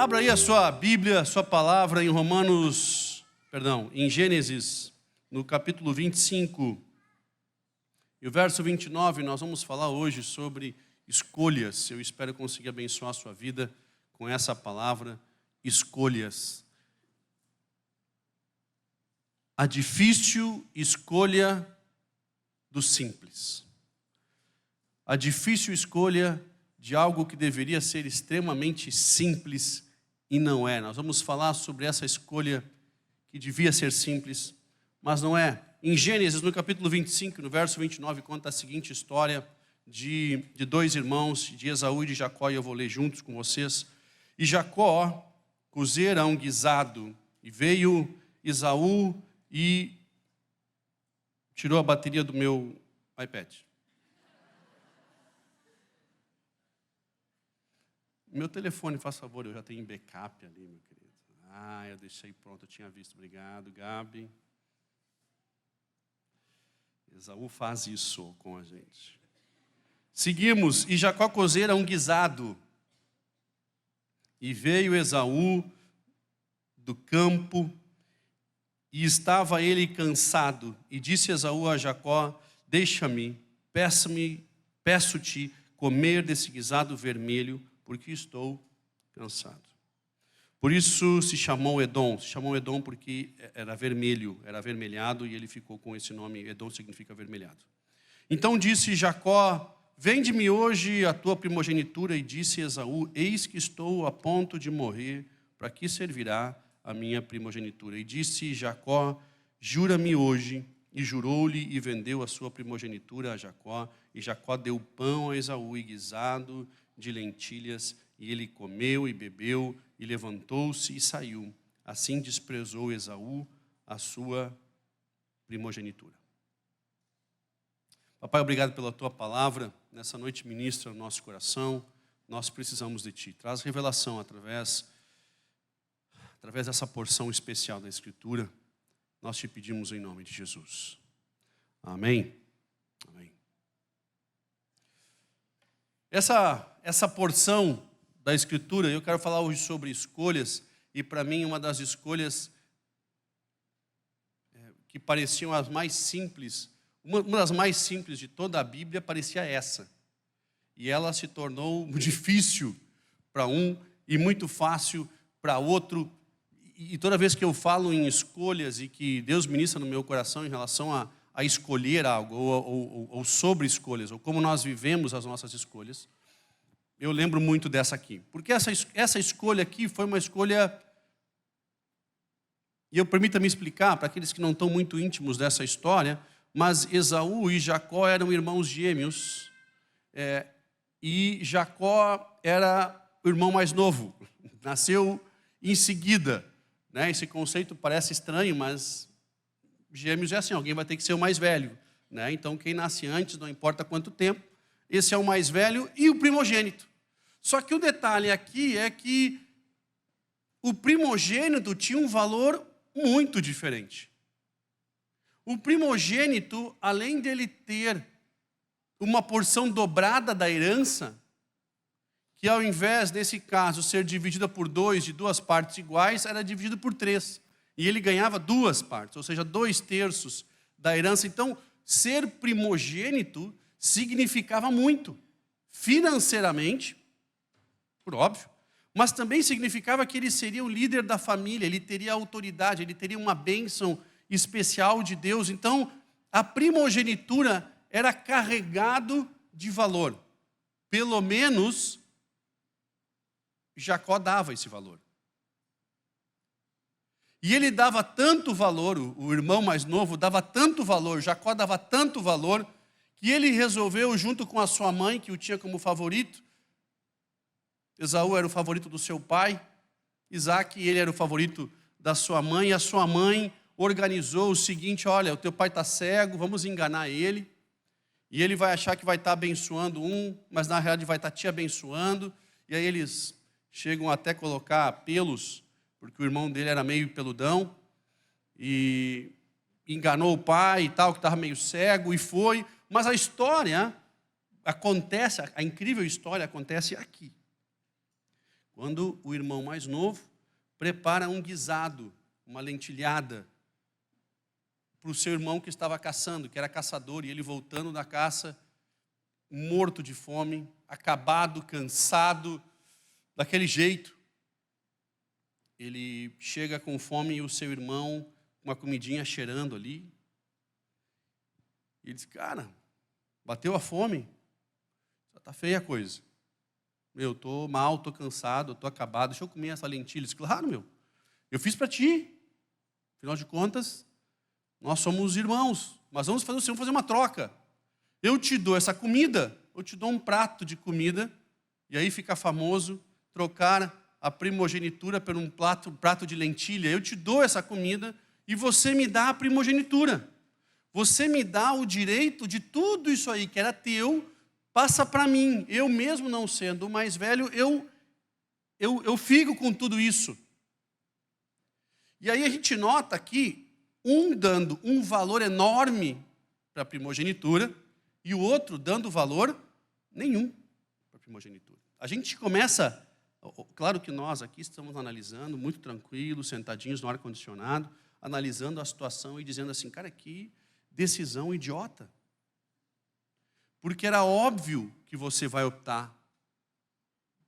Abra aí a sua Bíblia, a sua palavra em Gênesis, no capítulo 25. E o verso 29, nós vamos falar hoje sobre escolhas. Eu espero conseguir abençoar a sua vida com essa palavra, escolhas. A difícil escolha do simples. A difícil escolha de algo que deveria ser extremamente simples e não é. Nós vamos falar sobre essa escolha que devia ser simples, mas não é. Em Gênesis, no capítulo 25, no verso 29, conta a seguinte história de dois irmãos, de Esaú e de Jacó, e eu vou ler juntos com vocês. E Jacó cozera um guisado, e veio Esaú e tirou a bateria do meu iPad. Meu telefone, faz favor, eu já tenho backup ali, meu querido. Eu deixei pronto, eu tinha visto. Obrigado, Gabi. Esaú faz isso com a gente. Seguimos, e Jacó cozera um guisado. E veio Esaú do campo, e estava ele cansado. E disse Esaú a Jacó: deixa-me, peço-te comer desse guisado vermelho, porque estou cansado. Por isso se chamou Edom porque era vermelho, era avermelhado, e ele ficou com esse nome. Edom significa avermelhado. Então disse Jacó: vende-me hoje a tua primogenitura. E disse Esaú: eis que estou a ponto de morrer, para que servirá a minha primogenitura? E disse Jacó: jura-me hoje. E jurou-lhe e vendeu a sua primogenitura a Jacó. E Jacó deu pão a Esaú e guisado de lentilhas, e ele comeu e bebeu, e levantou-se e saiu. Assim desprezou Esaú a sua primogenitura. Papai, obrigado pela tua palavra. Nessa noite ministra o nosso coração. Nós precisamos de ti. Traz revelação através dessa porção especial da Escritura. Nós te pedimos em nome de Jesus. Amém. Amém. Essa porção da Escritura, eu quero falar hoje sobre escolhas, e para mim uma das escolhas que pareciam as mais simples, uma das mais simples de toda a Bíblia parecia essa. E ela se tornou difícil para um e muito fácil para outro. E toda vez que eu falo em escolhas e que Deus ministra no meu coração em relação a escolher algo, ou sobre escolhas, ou como nós vivemos as nossas escolhas, eu lembro muito dessa aqui. Porque essa escolha aqui foi uma escolha, e permita-me explicar para aqueles que não estão muito íntimos dessa história, mas Esaú e Jacó eram irmãos gêmeos, e Jacó era o irmão mais novo, nasceu em seguida. Esse conceito parece estranho, mas gêmeos é assim, alguém vai ter que ser o mais velho. Então, quem nasce antes, não importa quanto tempo, esse é o mais velho e o primogênito. Só que o detalhe aqui é que o primogênito tinha um valor muito diferente. O primogênito, além dele ter uma porção dobrada da herança, que ao invés, nesse caso, ser dividida por de duas partes iguais, era dividido por 3. E ele ganhava 2 partes, ou seja, 2/3 da herança. Então, ser primogênito significava muito, financeiramente, por óbvio, mas também significava que ele seria o líder da família, ele teria autoridade, ele teria uma bênção especial de Deus. Então, a primogenitura era carregado de valor. Pelo menos Jacó dava esse valor. E ele dava tanto valor, o irmão mais novo dava tanto valor, Jacó dava tanto valor, que ele resolveu, junto com a sua mãe, que o tinha como favorito, Esaú era o favorito do seu pai, Isaac, ele era o favorito da sua mãe, e a sua mãe organizou o seguinte: olha, o teu pai está cego, vamos enganar ele, e ele vai achar que vai estar abençoando mas na realidade vai estar te abençoando, e aí eles chegam até colocar pelos, porque o irmão dele era meio peludão, e enganou o pai e tal, que estava meio cego, e foi. Mas a história acontece, a incrível história acontece aqui. Quando o irmão mais novo prepara um guisado, uma lentilhada, para o seu irmão que estava caçando, que era caçador, e ele voltando da caça, morto de fome, acabado, cansado, daquele jeito. Ele chega com fome e o seu irmão, uma comidinha cheirando ali. E ele diz, cara, bateu a fome, só está feia a coisa. Eu estou mal, estou cansado, estou acabado, deixa eu comer essa lentilha. Ele diz, claro, meu, eu fiz para ti. Afinal de contas, nós somos irmãos, mas vamos fazer uma troca. Eu te dou essa comida, eu te dou um prato de comida, e aí fica famoso trocar a primogenitura por um prato de lentilha. Eu te dou essa comida e você me dá a primogenitura. Você me dá o direito de tudo isso aí que era teu, passa para mim. Eu mesmo não sendo o mais velho, eu fico com tudo isso. E aí a gente nota aqui, um dando um valor enorme para a primogenitura e o outro dando valor nenhum para a primogenitura. A gente começa, claro que nós aqui estamos analisando, muito tranquilos, sentadinhos no ar-condicionado, analisando a situação e dizendo assim, cara, que decisão idiota. Porque era óbvio que você vai optar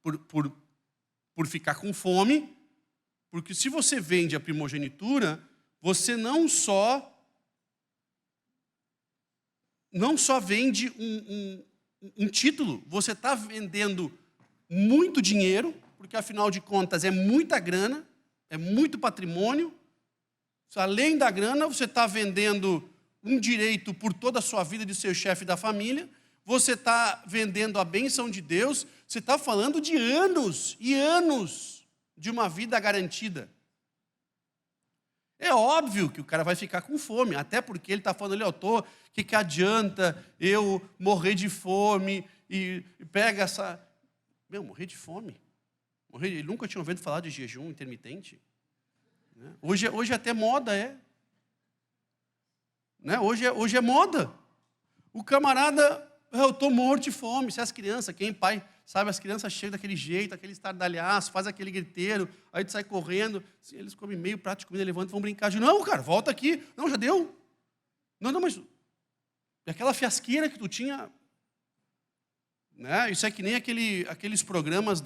por ficar com fome, porque se você vende a primogenitura, você não só vende um título, você está vendendo muito dinheiro, porque afinal de contas é muita grana, é muito patrimônio. Além da grana, você está vendendo um direito por toda a sua vida de ser chefe da família, você está vendendo a bênção de Deus, você está falando de anos e anos de uma vida garantida. É óbvio que o cara vai ficar com fome, até porque ele está falando ali, que adianta eu morrer de fome e pega essa... morrer de fome. Ele nunca tinha ouvido falar de jejum intermitente. Hoje até moda é. Hoje é moda. O camarada, eu estou morto de fome. Se as crianças, quem pai sabe, as crianças chegam daquele jeito, aquele estardalhaço, faz aquele griteiro, aí tu sai correndo, assim, eles comem meio prato de comida, levantam e vão brincar de não, cara, volta aqui. Não, já deu. Não, mas... E aquela fiasqueira que tu tinha... Isso é que nem aqueles programas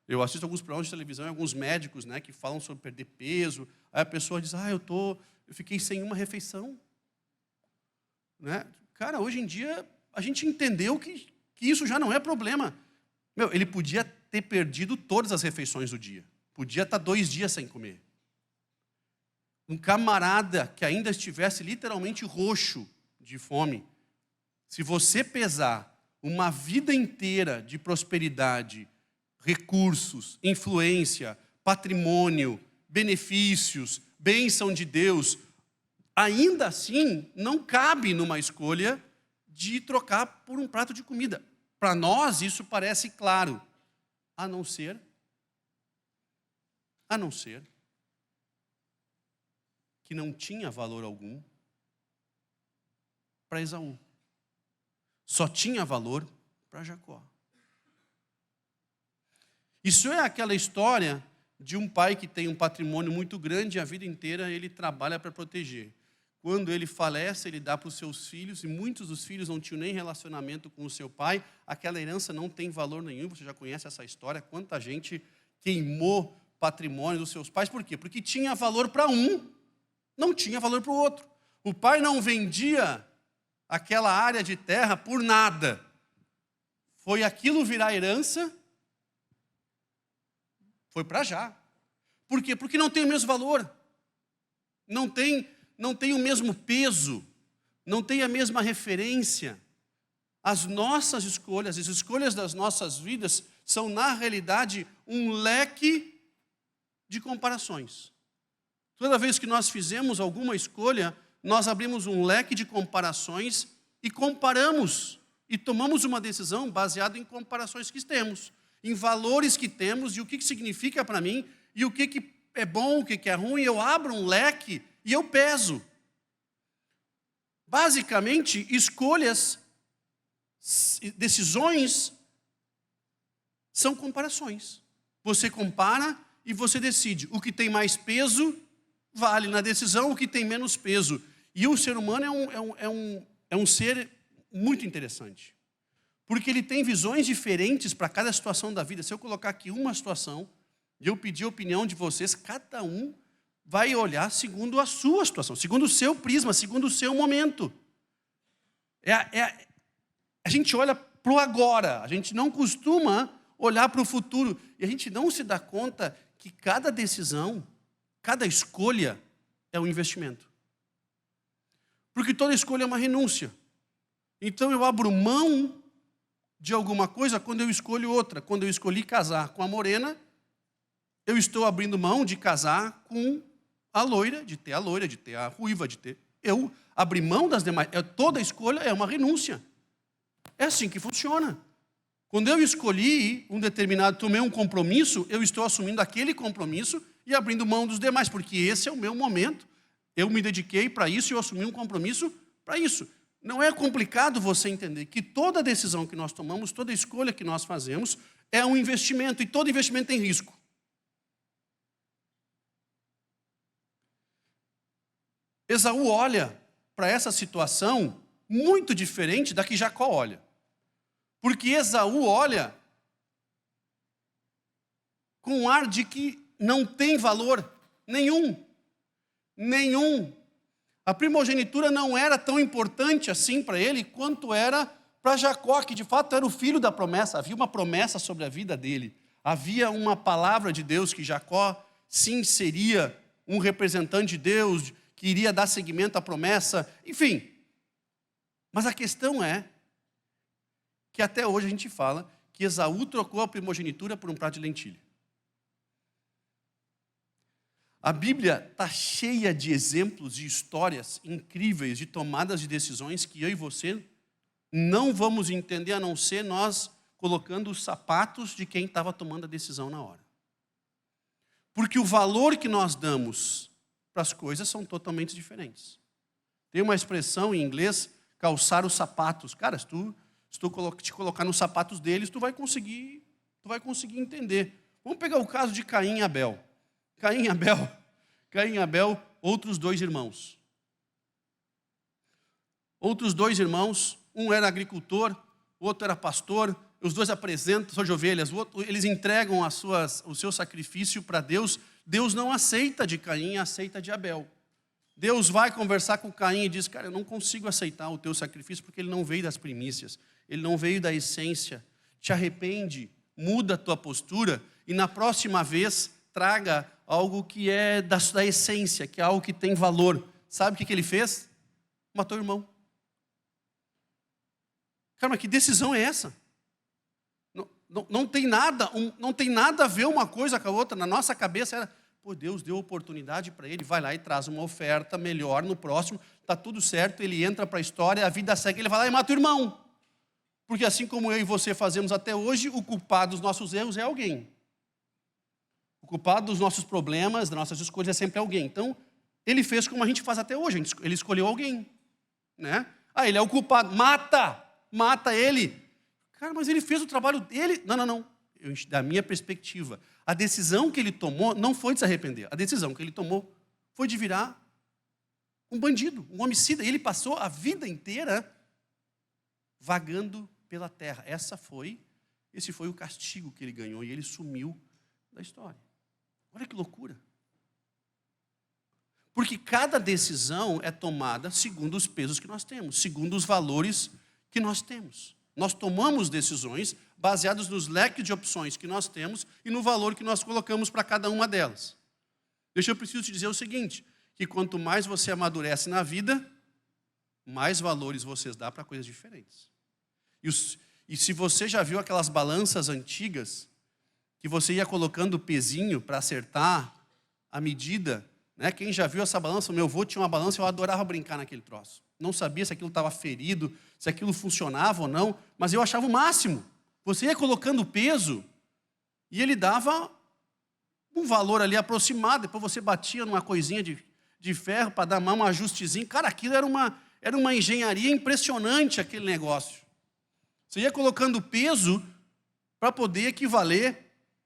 Eu assisto alguns programas de televisão e alguns médicos, que falam sobre perder peso. Aí a pessoa diz, eu fiquei sem uma refeição. Cara, hoje em dia, a gente entendeu que isso já não é problema. Ele podia ter perdido todas as refeições do dia. Podia estar 2 dias sem comer. Um camarada que ainda estivesse literalmente roxo de fome, se você pesar uma vida inteira de prosperidade, recursos, influência, patrimônio, benefícios, bênção de Deus, ainda assim não cabe numa escolha de trocar por um prato de comida. Para nós isso parece claro, a não ser que não tinha valor algum para Esaú. Só tinha valor para Jacó. Isso é aquela história de um pai que tem um patrimônio muito grande e a vida inteira ele trabalha para proteger. Quando ele falece, ele dá para os seus filhos, e muitos dos filhos não tinham nem relacionamento com o seu pai, aquela herança não tem valor nenhum, você já conhece essa história, quanta gente queimou patrimônio dos seus pais, por quê? Porque tinha valor para um, não tinha valor para o outro. O pai não vendia aquela área de terra por nada. Foi aquilo virar herança, foi para já. Por quê? Porque não tem o mesmo valor. Não tem o mesmo peso. Não tem a mesma referência. As nossas escolhas, as escolhas das nossas vidas, são, na realidade, um leque de comparações. Toda vez que nós fizemos alguma escolha, nós abrimos um leque de comparações e comparamos e tomamos uma decisão baseada em comparações que temos, em valores que temos e o que significa para mim e o que é bom, o que é ruim. Eu abro um leque e eu peso. Basicamente, escolhas, decisões são comparações. Você compara e você decide. O que tem mais peso vale na decisão, o que tem menos peso. E o ser humano é um ser muito interessante. Porque ele tem visões diferentes para cada situação da vida. Se eu colocar aqui uma situação e eu pedir a opinião de vocês, cada um vai olhar segundo a sua situação, segundo o seu prisma, segundo o seu momento. A gente olha para o agora, a gente não costuma olhar para o futuro. E a gente não se dá conta que cada decisão, cada escolha é um investimento. Porque toda escolha é uma renúncia. Então eu abro mão de alguma coisa quando eu escolho outra. Quando eu escolhi casar com a morena, eu estou abrindo mão de casar com a loira, de ter a ruiva, de ter... Eu abri mão das demais. Toda escolha é uma renúncia. É assim que funciona. Quando eu escolhi tomei um compromisso, eu estou assumindo aquele compromisso e abrindo mão dos demais, porque esse é o meu momento. Eu me dediquei para isso e eu assumi um compromisso para isso. Não é complicado você entender que toda decisão que nós tomamos, toda escolha que nós fazemos, é um investimento, e todo investimento tem risco. Esaú olha para essa situação muito diferente da que Jacó olha. Porque Esaú olha com um ar de que não tem valor nenhum. Nenhum. A primogenitura não era tão importante assim para ele quanto era para Jacó, que de fato era o filho da promessa. Havia uma promessa sobre a vida dele. Havia uma palavra de Deus que Jacó sim seria um representante de Deus, que iria dar seguimento à promessa, enfim. Mas a questão é que até hoje a gente fala que Esaú trocou a primogenitura por um prato de lentilha. A Bíblia está cheia de exemplos, de histórias incríveis, de tomadas de decisões que eu e você não vamos entender, a não ser nós colocando os sapatos de quem estava tomando a decisão na hora. Porque o valor que nós damos para as coisas são totalmente diferentes. Tem uma expressão em inglês, calçar os sapatos. Cara, se tu te colocar nos sapatos deles, tu vai conseguir entender. Vamos pegar o caso de Caim e Abel. Caim e Abel, outros dois irmãos. Outros dois irmãos, um era agricultor, o outro era pastor, os dois apresentam, são de ovelhas, eles entregam o seu sacrifício para Deus. Deus não aceita de Caim, aceita de Abel. Deus vai conversar com Caim e diz, cara, eu não consigo aceitar o teu sacrifício porque ele não veio das primícias, ele não veio da essência. Te arrepende, muda a tua postura e na próxima vez traga algo que é da essência, que é algo que tem valor. Sabe o que ele fez? Matou o irmão. Cara, mas que decisão é essa? Não tem nada a ver uma coisa com a outra. Na nossa cabeça era, pô, Deus deu oportunidade para ele, vai lá e traz uma oferta melhor no próximo, está tudo certo, ele entra para a história, a vida segue, ele vai lá e mata o irmão. Porque assim como eu e você fazemos até hoje, o culpado dos nossos erros é alguém. O culpado dos nossos problemas, das nossas escolhas é sempre alguém. Então, ele fez como a gente faz até hoje, ele escolheu alguém. Né? Ah, ele é o culpado, mata ele. Cara, mas ele fez o trabalho dele. Não. Da minha perspectiva, a decisão que ele tomou não foi de se arrepender. A decisão que ele tomou foi de virar um bandido, um homicida. E ele passou a vida inteira vagando pela terra. Esse foi o castigo que ele ganhou e ele sumiu da história. Olha que loucura. Porque cada decisão é tomada segundo os pesos que nós temos, segundo os valores que nós temos. Nós tomamos decisões baseadas nos leques de opções que nós temos e no valor que nós colocamos para cada uma delas. Eu preciso te dizer o seguinte, que quanto mais você amadurece na vida, mais valores você dá para coisas diferentes. E se você já viu aquelas balanças antigas, que você ia colocando o pezinho para acertar a medida, né? Quem já viu essa balança? Meu avô tinha uma balança, eu adorava brincar naquele troço. Não sabia se aquilo estava ferido, se aquilo funcionava ou não, mas eu achava o máximo. Você ia colocando o peso e ele dava um valor ali aproximado, depois você batia numa coisinha de ferro para dar um ajustezinho. Cara, aquilo era uma engenharia impressionante, aquele negócio. Você ia colocando peso para poder equivaler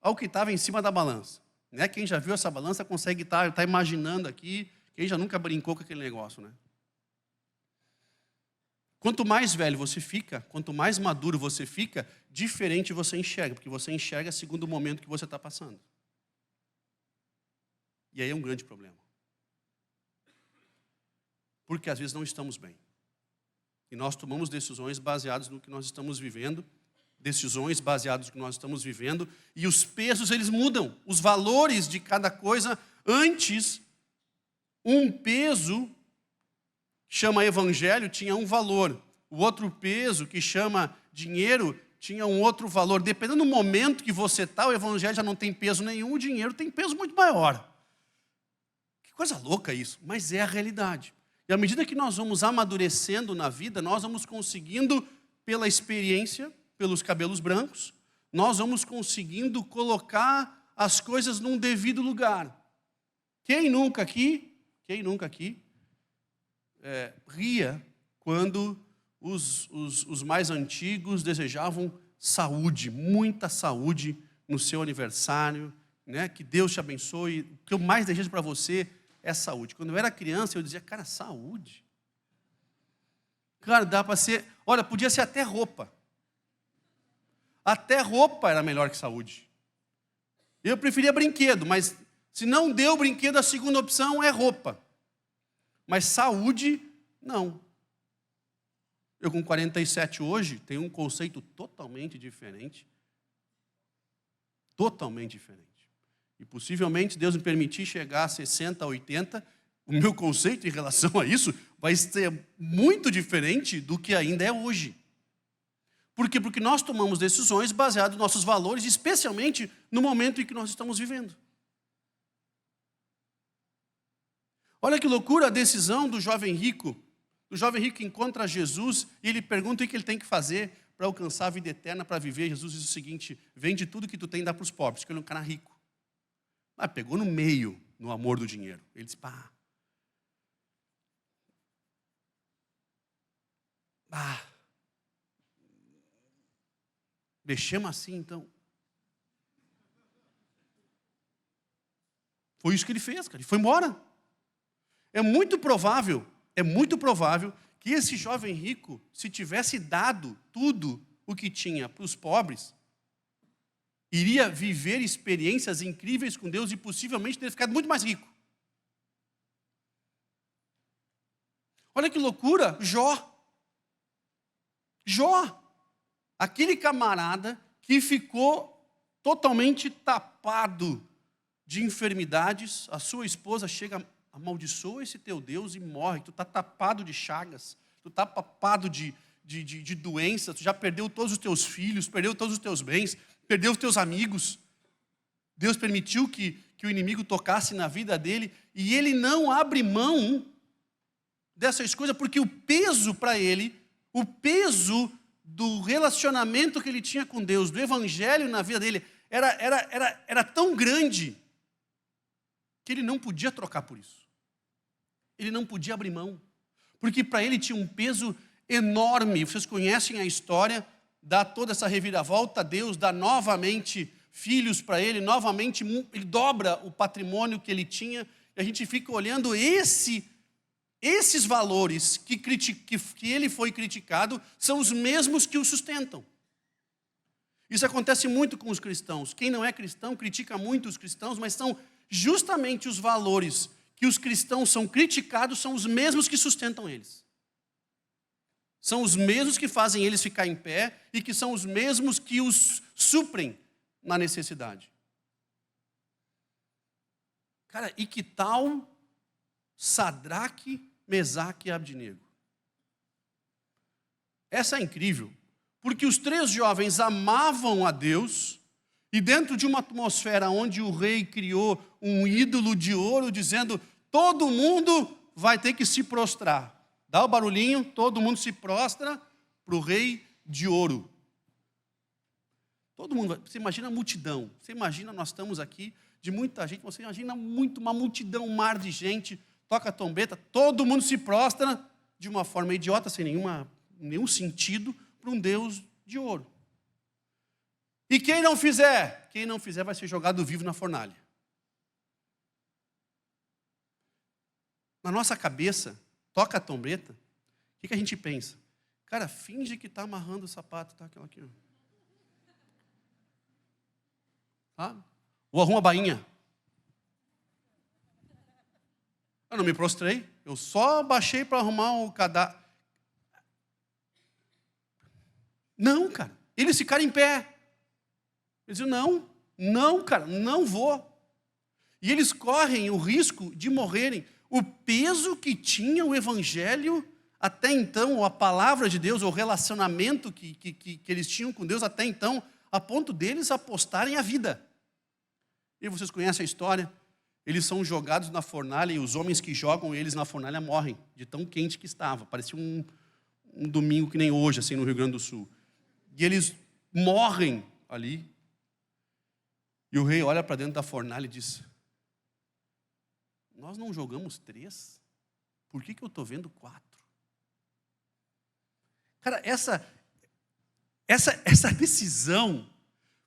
ao que estava em cima da balança. Né? Quem já viu essa balança consegue estar imaginando aqui, quem já nunca brincou com aquele negócio, né? Quanto mais velho você fica, quanto mais maduro você fica, diferente você enxerga, porque você enxerga segundo o momento que você está passando. E aí é um grande problema. Porque às vezes não estamos bem. E nós tomamos decisões baseadas no que nós estamos vivendo, decisões baseadas no que nós estamos vivendo, e os pesos, eles mudam, os valores de cada coisa. Antes, um peso que chama evangelho tinha um valor, o outro peso que chama dinheiro tinha um outro valor. Dependendo do momento que você está, o evangelho já não tem peso nenhum, o dinheiro tem peso muito maior. Que coisa louca isso, mas é a realidade. E à medida que nós vamos amadurecendo na vida, nós vamos conseguindo, pela experiência, pelos cabelos brancos, nós vamos conseguindo colocar as coisas num devido lugar. Quem nunca aqui ria quando os mais antigos desejavam saúde, muita saúde no seu aniversário, né? Que Deus te abençoe. O que eu mais desejo para você é saúde. Quando eu era criança, eu dizia, cara, saúde? Cara, dá para ser... Olha, podia ser até roupa. Até roupa era melhor que saúde. Eu preferia brinquedo, mas se não deu brinquedo, a segunda opção é roupa. Mas saúde, não. Eu com 47 hoje, tenho um conceito totalmente diferente. Totalmente diferente. E possivelmente, Deus me permitir chegar a 60, 80, o meu conceito em relação a isso vai ser muito diferente do que ainda é hoje. Por quê? Porque nós tomamos decisões baseadas nos nossos valores, especialmente no momento em que nós estamos vivendo. Olha que loucura a decisão do jovem rico. O jovem rico encontra Jesus e ele pergunta o que ele tem que fazer para alcançar a vida eterna, para viver. Jesus diz o seguinte, vende tudo que tu tem e dá para os pobres, porque ele é um cara rico. Mas pegou no meio, no amor do dinheiro. Ele disse, deixamos assim, então. Foi isso que ele fez, cara. Ele foi embora. É muito provável que esse jovem rico, se tivesse dado tudo o que tinha para os pobres, iria viver experiências incríveis com Deus e possivelmente teria ficado muito mais rico. Olha que loucura, Jó, aquele camarada que ficou totalmente tapado de enfermidades, a sua esposa chega, amaldiçoa esse teu Deus e morre, tu está tapado de chagas, tu está tapado de doenças, tu já perdeu todos os teus filhos, perdeu todos os teus bens, perdeu os teus amigos. Deus permitiu que o inimigo tocasse na vida dele e ele não abre mão dessas coisas, porque o peso para ele, o peso do relacionamento que ele tinha com Deus, do evangelho na vida dele, era tão grande que ele não podia trocar por isso. Ele não podia abrir mão, porque para ele tinha um peso enorme. Vocês conhecem a história, dá toda essa reviravolta, Deus dá novamente filhos para ele, novamente ele dobra o patrimônio que ele tinha, e a gente fica olhando esses valores que ele foi criticado, são os mesmos que o sustentam. Isso acontece muito com os cristãos. Quem não é cristão critica muito os cristãos, mas são justamente os valores que os cristãos são criticados, são os mesmos que sustentam eles. São os mesmos que fazem eles ficar em pé e que são os mesmos que os suprem na necessidade. Cara, e que tal Sadraque, Mesaque e Abdenego? Essa é incrível, porque os três jovens amavam a Deus e dentro de uma atmosfera onde o rei criou um ídolo de ouro, dizendo, todo mundo vai ter que se prostrar. Dá o barulhinho, todo mundo se prostra para o rei de ouro. Todo mundo, você imagina a multidão, você imagina, nós estamos aqui, de muita gente, você imagina uma multidão, um mar de gente, toca a trombeta, todo mundo se prostra de uma forma idiota, sem nenhum sentido, para um Deus de ouro. E quem não fizer, quem não fizer vai ser jogado vivo na fornalha. Na nossa cabeça, toca a trombeta, o que a gente pensa? Cara, finge que está amarrando o sapato, tá? Aquela aqui, ó. Tá? Ou arruma a bainha. Eu não me prostrei, eu só baixei para arrumar o cadáver. Não, cara, eles ficaram em pé. Eles diziam, não, cara, não vou. E eles correm o risco de morrerem. O peso que tinha o evangelho até então, ou a palavra de Deus, ou o relacionamento que eles tinham com Deus até então, a ponto deles apostarem a vida. E vocês conhecem a história? Eles são jogados na fornalha e os homens que jogam eles na fornalha morrem, de tão quente que estava. Parecia um domingo que nem hoje, assim, no Rio Grande do Sul. E eles morrem ali. E o rei olha para dentro da fornalha e diz, nós não jogamos 3? Por que eu estou vendo 4? Cara, essa decisão,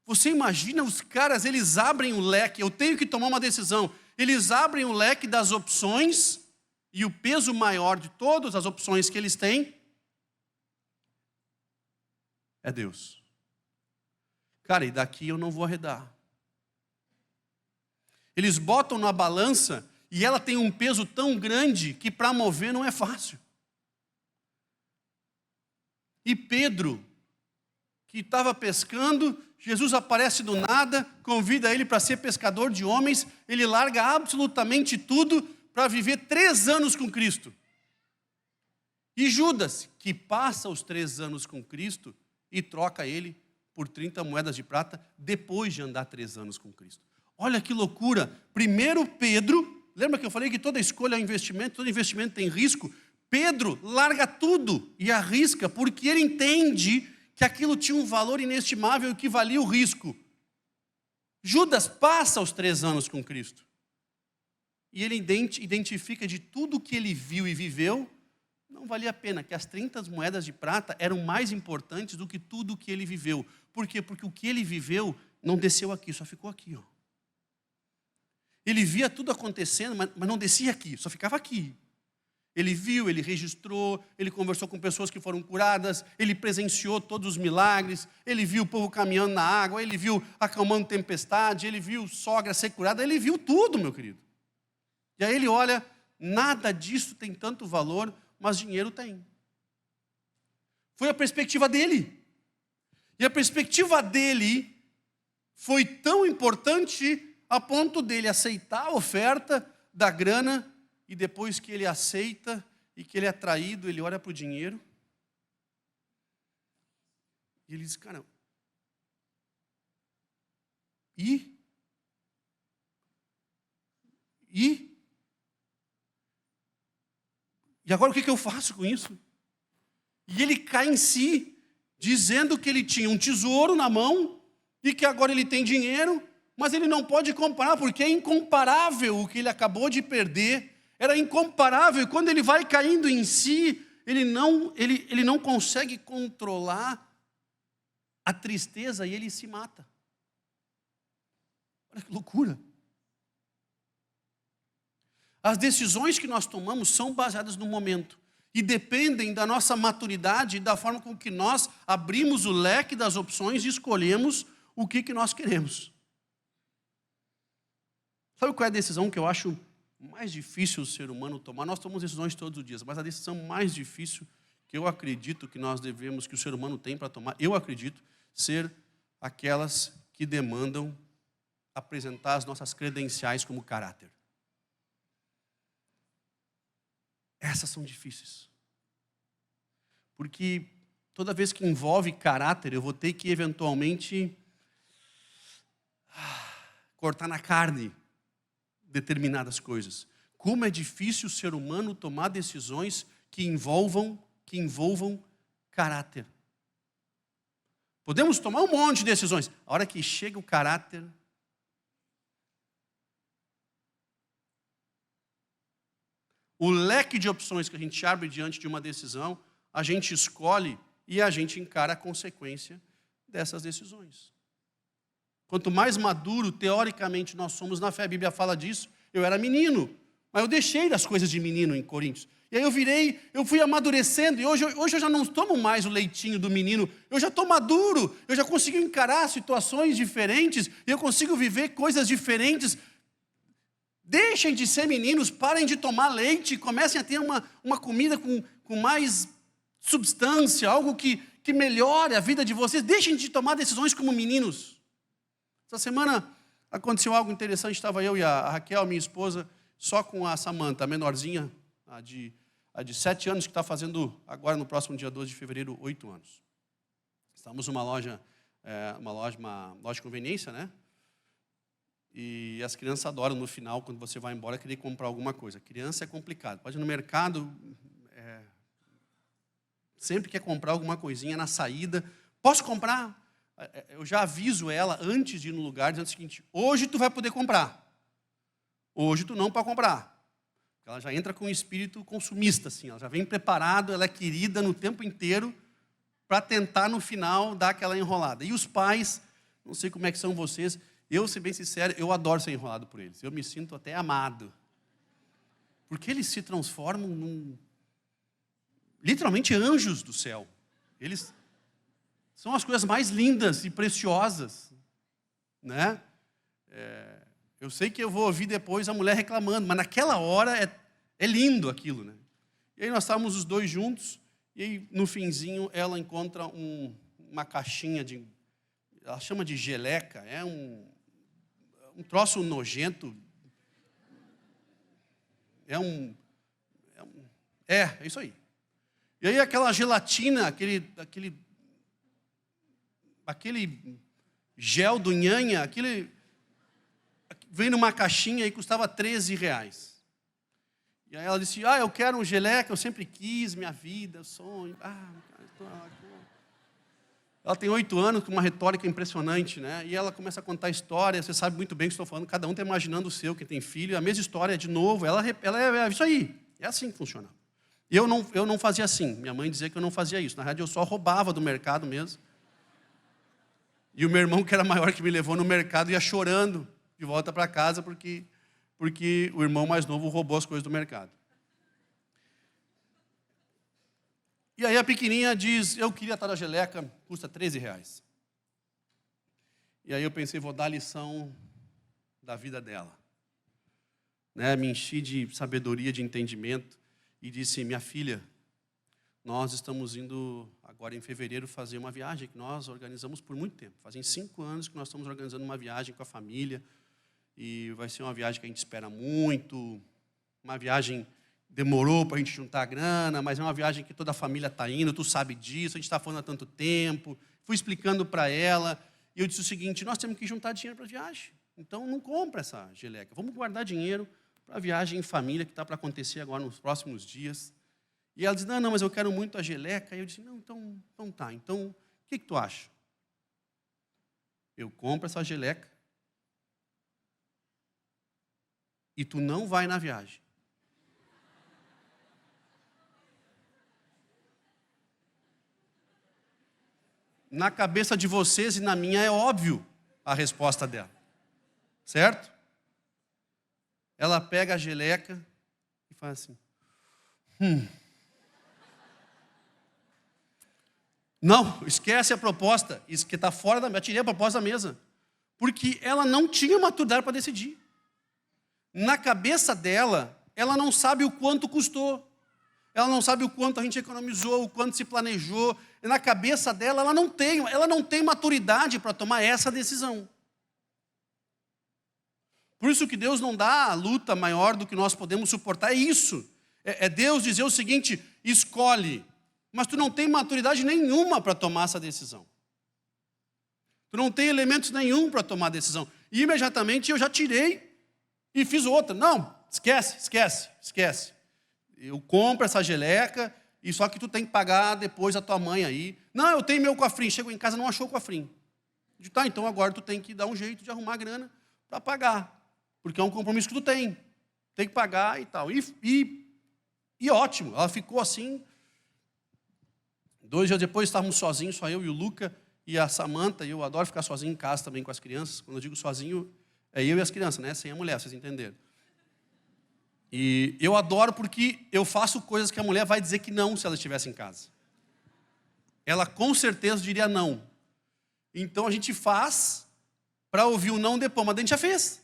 você imagina os caras, eles abrem o leque, eu tenho que tomar uma decisão. Eles abrem o leque das opções e o peso maior de todas as opções que eles têm é Deus. Cara, e daqui eu não vou arredar. Eles botam na balança e ela tem um peso tão grande que para mover não é fácil. E Pedro, que estava pescando, Jesus aparece do nada, convida ele para ser pescador de homens, ele larga absolutamente tudo para viver 3 anos com Cristo. E Judas, que passa os 3 anos com Cristo e troca ele por 30 moedas de prata, depois de andar 3 anos com Cristo. Olha que loucura. Primeiro Pedro, lembra que eu falei que toda escolha é um investimento, todo investimento tem risco? Pedro larga tudo e arrisca, porque ele entende que aquilo tinha um valor inestimável e que valia o risco. Judas passa os 3 anos com Cristo. E ele identifica de tudo que ele viu e viveu, não valia a pena, que as 30 moedas de prata eram mais importantes do que tudo que ele viveu. Por quê? Porque o que ele viveu não desceu aqui, só ficou aqui, ó. Ele via tudo acontecendo, mas não descia aqui, só ficava aqui. Ele viu, ele registrou, ele conversou com pessoas que foram curadas, ele presenciou todos os milagres, ele viu o povo caminhando na água, ele viu acalmando tempestade, ele viu sogra ser curada, ele viu tudo, meu querido. E aí ele olha, nada disso tem tanto valor, mas dinheiro tem. Foi a perspectiva dele. E a perspectiva dele foi tão importante a ponto dele aceitar a oferta da grana. E depois que ele aceita e que ele é traído, ele olha para o dinheiro. E ele diz, cara, E agora o que eu faço com isso? E ele cai em si, dizendo que ele tinha um tesouro na mão e que agora ele tem dinheiro, mas ele não pode comparar, porque é incomparável o que ele acabou de perder. Era incomparável, e quando ele vai caindo em si, ele não consegue controlar a tristeza e ele se mata. Olha que loucura. As decisões que nós tomamos são baseadas no momento e dependem da nossa maturidade e da forma com que nós abrimos o leque das opções e escolhemos o que nós queremos. Sabe qual é a decisão que eu acho mais difícil o ser humano tomar? Nós tomamos decisões todos os dias, mas a decisão mais difícil que eu acredito que nós devemos, que o ser humano tem para tomar, eu acredito, ser aquelas que demandam apresentar as nossas credenciais como caráter. Essas são difíceis. Porque toda vez que envolve caráter, eu vou ter que eventualmente cortar na carne determinadas coisas. Como é difícil o ser humano tomar decisões que envolvam caráter. Podemos tomar um monte de decisões. A hora que chega o caráter, o leque de opções que a gente abre diante de uma decisão, a gente escolhe e a gente encara a consequência dessas decisões. Quanto mais maduro, teoricamente, nós somos na fé. A Bíblia fala disso. Eu era menino, mas eu deixei das coisas de menino em Coríntios. E aí eu fui amadurecendo, e hoje eu já não tomo mais o leitinho do menino, eu já estou maduro, eu já consigo encarar situações diferentes, e eu consigo viver coisas diferentes. Deixem de ser meninos, parem de tomar leite, comecem a ter uma comida com mais substância, algo que melhore a vida de vocês. Deixem de tomar decisões como meninos. Essa semana aconteceu algo interessante, estava eu e a Raquel, minha esposa, só com a Samanta, a menorzinha, a de 7 anos, que está fazendo agora no próximo dia 12 de fevereiro, 8 anos. Estamos numa loja de conveniência, né? E as crianças adoram no final, quando você vai embora, querer comprar alguma coisa. Criança é complicado. Pode ir no mercado, sempre quer comprar alguma coisinha na saída. Posso comprar? Eu já aviso ela antes de ir no lugar, dizendo o seguinte: hoje tu vai poder comprar. Hoje tu não pode comprar. Ela já entra com um espírito consumista, assim. Ela já vem preparada, ela é querida no tempo inteiro para tentar, no final, dar aquela enrolada. E os pais, não sei como é que são vocês, eu, ser bem sincero, eu adoro ser enrolado por eles. Eu me sinto até amado. Porque eles se transformam literalmente anjos do céu. Eles são as coisas mais lindas e preciosas, né? Eu sei que eu vou ouvir depois a mulher reclamando, mas naquela hora é lindo aquilo, né? E aí nós estávamos os dois juntos, e aí no finzinho ela encontra uma caixinha ela chama de geleca, é um troço nojento, é isso aí. E aí aquela gelatina, aquele gel do nhanha, veio numa caixinha e custava R$13. E aí ela disse: eu quero um geleca, eu sempre quis, minha vida, sonho. Ela tem 8 anos, com uma retórica impressionante, né? E ela começa a contar história, você sabe muito bem o que estou falando, cada um está imaginando o seu, quem tem filho, a mesma história de novo, ela é isso aí, é assim que funciona. Eu não fazia assim, minha mãe dizia que eu não fazia isso, na verdade eu só roubava do mercado mesmo. E o meu irmão, que era maior, que me levou no mercado, ia chorando de volta para casa, porque o irmão mais novo roubou as coisas do mercado. E aí a pequenininha diz: eu queria estar na geleca, custa R$13. E aí eu pensei, vou dar a lição da vida dela. Né? Me enchi de sabedoria, de entendimento, e disse: minha filha, nós estamos indo agora em fevereiro fazer uma viagem que nós organizamos por muito tempo. Fazem 5 anos que nós estamos organizando uma viagem com a família, e vai ser uma viagem que a gente espera muito, uma viagem demorou para a gente juntar a grana, mas é uma viagem que toda a família está indo, tu sabe disso, a gente está falando há tanto tempo. Fui explicando para ela, e eu disse o seguinte: nós temos que juntar dinheiro para a viagem, então não compra essa geleca, vamos guardar dinheiro para a viagem em família que está para acontecer agora nos próximos dias. E ela disse: não, mas eu quero muito a geleca. E eu disse: não, então tá, então o que tu acha? Eu compro essa geleca e tu não vai na viagem. Na cabeça de vocês e na minha é óbvio a resposta dela. Certo? Ela pega a geleca e faz assim: Não, esquece a proposta. Isso que está fora da... Eu tirei a proposta da mesa. Porque ela não tinha maturidade para decidir. Na cabeça dela, ela não sabe o quanto custou. Ela não sabe o quanto a gente economizou, o quanto se planejou. E na cabeça dela, ela não tem maturidade para tomar essa decisão. Por isso que Deus não dá a luta maior do que nós podemos suportar. É isso. É Deus dizer o seguinte: escolhe. Mas tu não tem maturidade nenhuma para tomar essa decisão. Tu não tem elementos nenhum para tomar a decisão. E imediatamente eu já tirei e fiz outra. Não, esquece. Eu compro essa geleca, e só que tu tem que pagar depois a tua mãe aí. Não, eu tenho meu cofrinho. Chegou em casa, não achou o cofrinho. Eu digo: tá, então agora tu tem que dar um jeito de arrumar a grana para pagar. Porque é um compromisso que tu tem. Tem que pagar e tal. E ótimo, ela ficou assim. 2 dias depois estávamos sozinhos, só eu e o Luca, que a Samantha, eu adoro ficar sozinho em casa também com as crianças. Quando eu digo sozinho, é eu e as crianças, né? Sem a mulher, vocês entenderam. E eu adoro porque eu faço coisas que a mulher vai dizer que não se ela estivesse em casa. Ela com certeza diria não. Então a gente faz para ouvir o não depois, mas a gente já fez,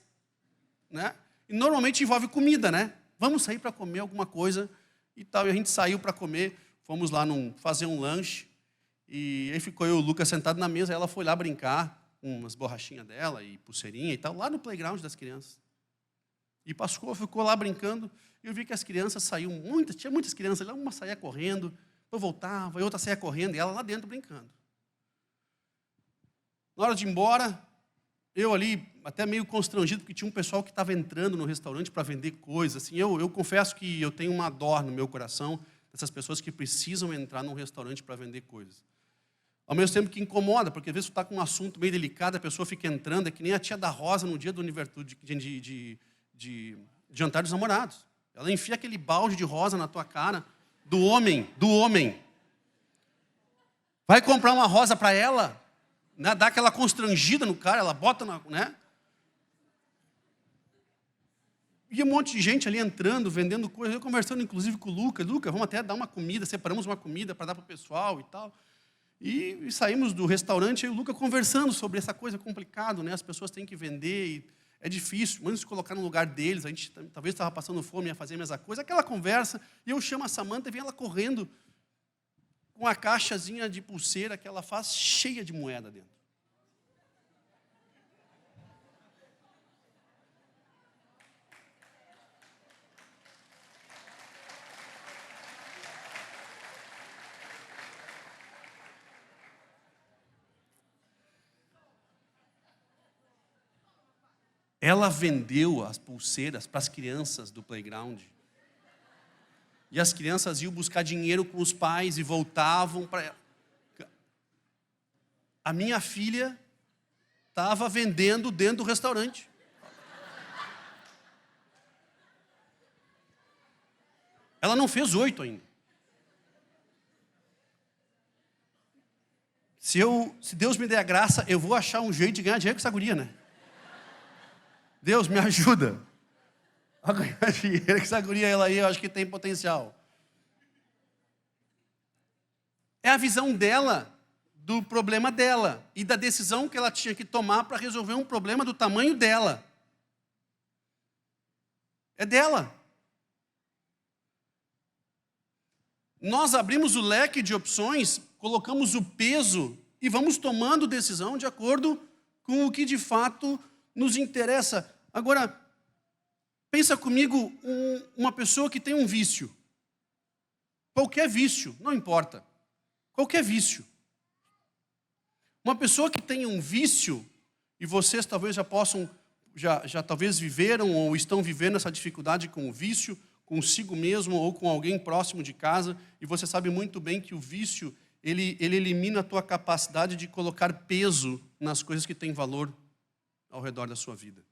né? E normalmente envolve comida, né? Vamos sair para comer alguma coisa e tal. E a gente saiu para comer, fomos lá fazer um lanche. E aí ficou eu e o Lucas sentado na mesa, ela foi lá brincar com umas borrachinhas dela e pulseirinha e tal, lá no playground das crianças. E Pascoal ficou lá brincando, e eu vi que as crianças saíam, tinha muitas crianças lá, uma saía correndo, depois voltava, e outra saía correndo, e ela lá dentro brincando. Na hora de ir embora, eu ali, até meio constrangido, porque tinha um pessoal que estava entrando no restaurante para vender coisas. Assim, eu confesso que eu tenho uma dor no meu coração dessas pessoas que precisam entrar num restaurante para vender coisas. Ao mesmo tempo que incomoda, porque às vezes você está com um assunto meio delicado, a pessoa fica entrando, é que nem a tia da Rosa no dia do aniversário de jantar dos namorados. Ela enfia aquele balde de rosa na tua cara, do homem. Vai comprar uma rosa para ela, né, dá aquela constrangida no cara, ela bota né? E um monte de gente ali entrando, vendendo coisas, eu conversando inclusive com o Lucas, vamos até dar uma comida, separamos uma comida para dar para o pessoal e tal. E saímos do restaurante, e o Lucas conversando sobre essa coisa complicada, né? As pessoas têm que vender, e é difícil, mas se colocar no lugar deles, a gente talvez estava passando fome, ia fazer a mesma coisa, aquela conversa, e eu chamo a Samantha e vem ela correndo com a caixazinha de pulseira que ela faz cheia de moeda dentro. Ela vendeu as pulseiras para as crianças do playground. E as crianças iam buscar dinheiro com os pais e voltavam para ela. A minha filha estava vendendo dentro do restaurante. Ela não fez 8 ainda. Se Deus me der a graça, eu vou achar um jeito de ganhar dinheiro com essa guria, né? Deus, me ajuda a ganhar dinheiro com essa guria, ela aí, eu acho que tem potencial. É a visão dela, do problema dela, e da decisão que ela tinha que tomar para resolver um problema do tamanho dela. É dela. Nós abrimos o leque de opções, colocamos o peso e vamos tomando decisão de acordo com o que de fato nos interessa. Agora, pensa comigo, uma pessoa que tem um vício. Qualquer vício, não importa. Qualquer vício. Uma pessoa que tem um vício, e vocês talvez já possam, já talvez viveram ou estão vivendo essa dificuldade com o vício, consigo mesmo ou com alguém próximo de casa, e você sabe muito bem que o vício, ele elimina a tua capacidade de colocar peso nas coisas que têm valor ao redor da sua vida.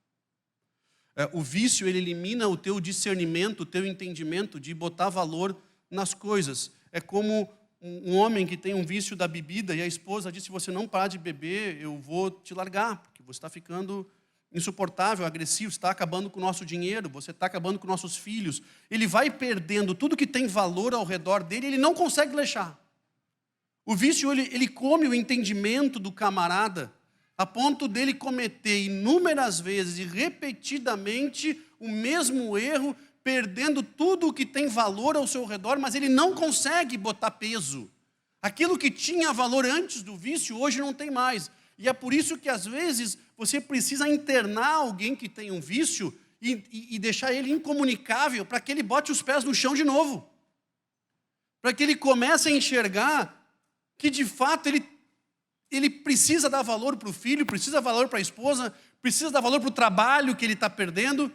O vício, ele elimina o teu discernimento, o teu entendimento de botar valor nas coisas. É como um homem que tem um vício da bebida e a esposa diz, se você não parar de beber, eu vou te largar, porque você está ficando insuportável, agressivo, está acabando com o nosso dinheiro, você está acabando com nossos filhos. Ele vai perdendo tudo que tem valor ao redor dele, ele não consegue deixar. O vício, ele come o entendimento do camarada, a ponto dele cometer inúmeras vezes e repetidamente o mesmo erro, perdendo tudo o que tem valor ao seu redor, mas ele não consegue botar peso. Aquilo que tinha valor antes do vício, hoje não tem mais. E é por isso que, às vezes, você precisa internar alguém que tem um vício e deixar ele incomunicável para que ele bote os pés no chão de novo. Para que ele comece a enxergar que, de fato, ele precisa dar valor para o filho, precisa dar valor para a esposa, precisa dar valor para o trabalho que ele está perdendo.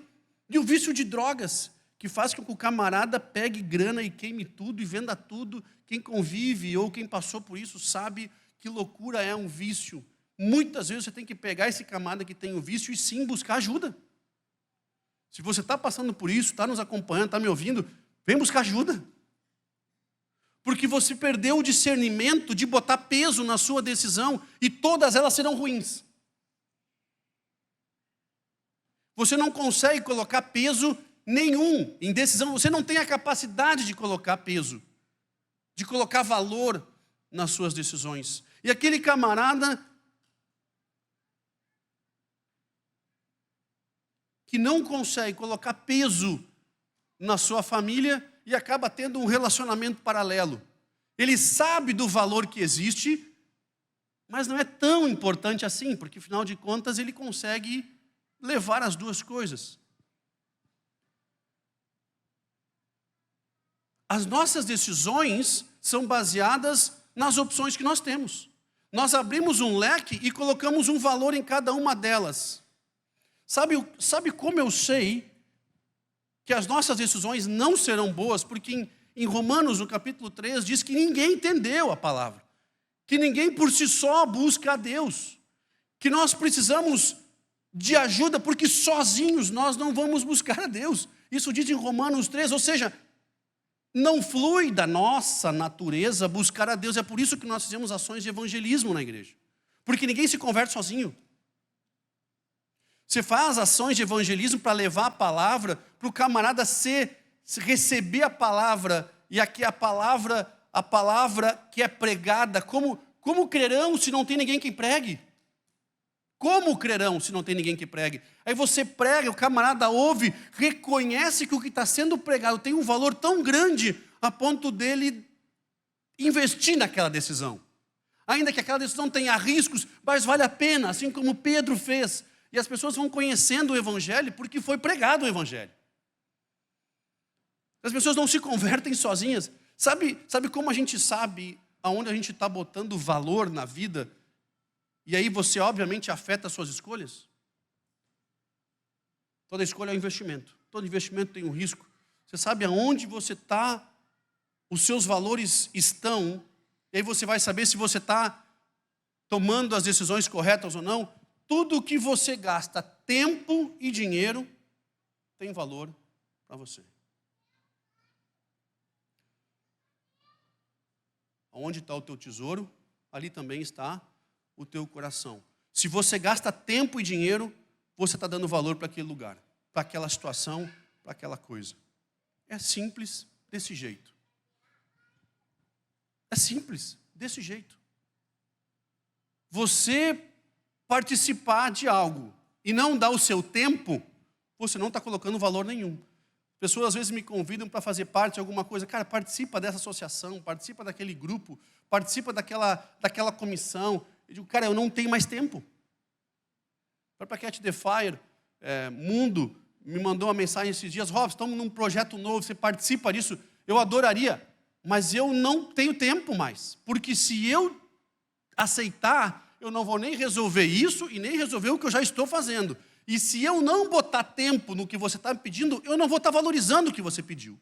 E o vício de drogas, que faz com que o camarada pegue grana e queime tudo e venda tudo. Quem convive ou quem passou por isso sabe que loucura é um vício. Muitas vezes você tem que pegar esse camarada que tem o vício e sim buscar ajuda. Se você está passando por isso, está nos acompanhando, está me ouvindo, vem buscar ajuda. Porque você perdeu o discernimento de botar peso na sua decisão e todas elas serão ruins. Você não consegue colocar peso nenhum em decisão, você não tem a capacidade de colocar peso, de colocar valor nas suas decisões. E aquele camarada que não consegue colocar peso na sua família e acaba tendo um relacionamento paralelo. Ele sabe do valor que existe, mas não é tão importante assim, porque afinal de contas ele consegue levar as duas coisas. As nossas decisões são baseadas nas opções que nós temos. Nós abrimos um leque e colocamos um valor em cada uma delas. Sabe como eu sei que as nossas decisões não serão boas? Porque em Romanos, no capítulo 3, diz que ninguém entendeu a palavra. Que ninguém por si só busca a Deus. Que nós precisamos de ajuda, porque sozinhos nós não vamos buscar a Deus. Isso diz em Romanos 3, ou seja, não flui da nossa natureza buscar a Deus. É por isso que nós fizemos ações de evangelismo na igreja. Porque ninguém se converte sozinho. Você faz ações de evangelismo para levar a palavra, para o camarada receber a palavra, e aqui a palavra que é pregada, como crerão se não tem ninguém que pregue? Como crerão se não tem ninguém que pregue? Aí você prega, o camarada ouve, reconhece que o que está sendo pregado tem um valor tão grande a ponto dele investir naquela decisão. Ainda que aquela decisão tenha riscos, mas vale a pena, assim como Pedro fez. E as pessoas vão conhecendo o Evangelho porque foi pregado o Evangelho. As pessoas não se convertem sozinhas. Sabe como a gente sabe aonde a gente está botando valor na vida? E aí você, obviamente, afeta as suas escolhas? Toda escolha é um investimento. Todo investimento tem um risco. Você sabe aonde você está, os seus valores estão, e aí você vai saber se você está tomando as decisões corretas ou não. Tudo que você gasta, tempo e dinheiro, tem valor para você. Onde está o teu tesouro, ali também está o teu coração. Se você gasta tempo e dinheiro, você está dando valor para aquele lugar, para aquela situação, para aquela coisa. É simples desse jeito. É simples desse jeito. Você participar de algo e não dar o seu tempo, você não está colocando valor nenhum. Pessoas às vezes me convidam para fazer parte de alguma coisa. Cara, participa dessa associação, participa daquele grupo, participa daquela comissão. Eu digo, cara, eu não tenho mais tempo. Foi para Catch the Fire, Mundo, me mandou uma mensagem esses dias. Robson, estamos num projeto novo, você participa disso? Eu adoraria, mas eu não tenho tempo mais. Porque se eu aceitar, eu não vou nem resolver isso e nem resolver o que eu já estou fazendo. E se eu não botar tempo no que você está me pedindo, eu não vou estar valorizando o que você pediu.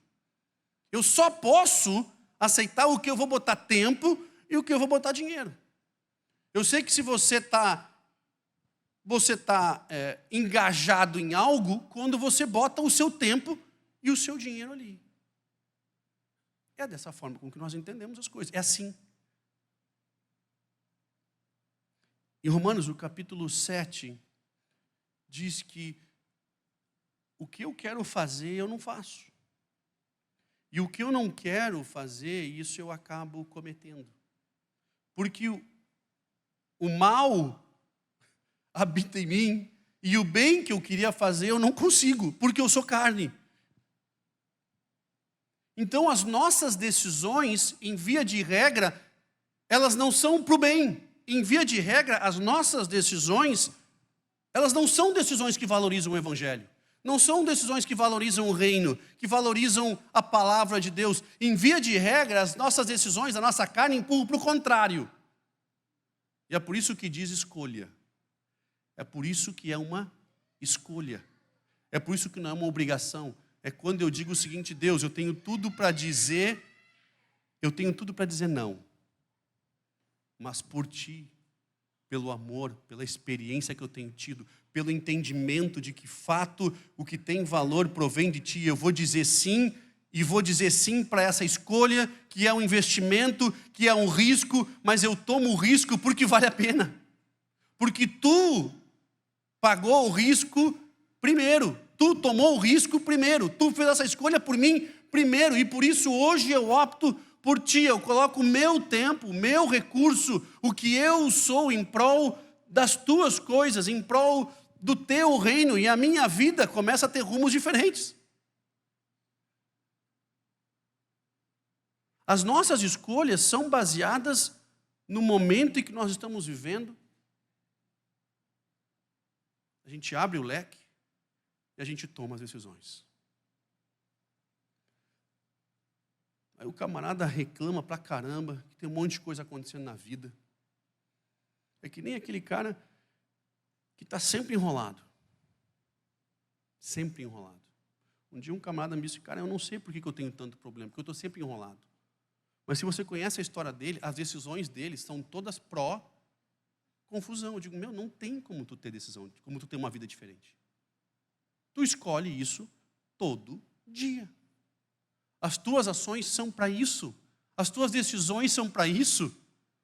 Eu só posso aceitar o que eu vou botar tempo e o que eu vou botar dinheiro. Eu sei que se você está engajado em algo quando você bota o seu tempo e o seu dinheiro ali. É dessa forma com que nós entendemos as coisas. É assim. Em Romanos, no capítulo 7, diz que o que eu quero fazer, eu não faço. E o que eu não quero fazer, isso eu acabo cometendo. Porque o mal habita em mim e o bem que eu queria fazer, eu não consigo, porque eu sou carne. Então, as nossas decisões, em via de regra, elas não são para o bem. Em via de regra, as nossas decisões, elas não são decisões que valorizam o Evangelho. Não são decisões que valorizam o reino, que valorizam a palavra de Deus. Em via de regra, as nossas decisões, a nossa carne empurra para o contrário. E é por isso que diz escolha. É por isso que é uma escolha. É por isso que não é uma obrigação. É quando eu digo o seguinte, Deus, eu tenho tudo para dizer não. Mas por ti, pelo amor, pela experiência que eu tenho tido, pelo entendimento de que fato o que tem valor provém de ti, eu vou dizer sim e vou dizer sim para essa escolha, que é um investimento, que é um risco, mas eu tomo o risco porque vale a pena. Porque tu pagou o risco primeiro, tu tomou o risco primeiro, tu fez essa escolha por mim primeiro, e por isso hoje eu opto por ti, eu coloco o meu tempo, o meu recurso, o que eu sou em prol das tuas coisas, em prol do teu reino, e a minha vida começa a ter rumos diferentes. As nossas escolhas são baseadas no momento em que nós estamos vivendo. A gente abre o leque e a gente toma as decisões. Aí o camarada reclama pra caramba, que tem um monte de coisa acontecendo na vida. É que nem aquele cara que está sempre enrolado. Sempre enrolado. Um dia um camarada me disse, cara, eu não sei por que eu tenho tanto problema, porque eu estou sempre enrolado. Mas se você conhece a história dele, as decisões dele são todas pró-confusão. Eu digo, não tem como tu ter decisão, como tu ter uma vida diferente. Tu escolhe isso todo dia. As tuas ações são para isso. As tuas decisões são para isso.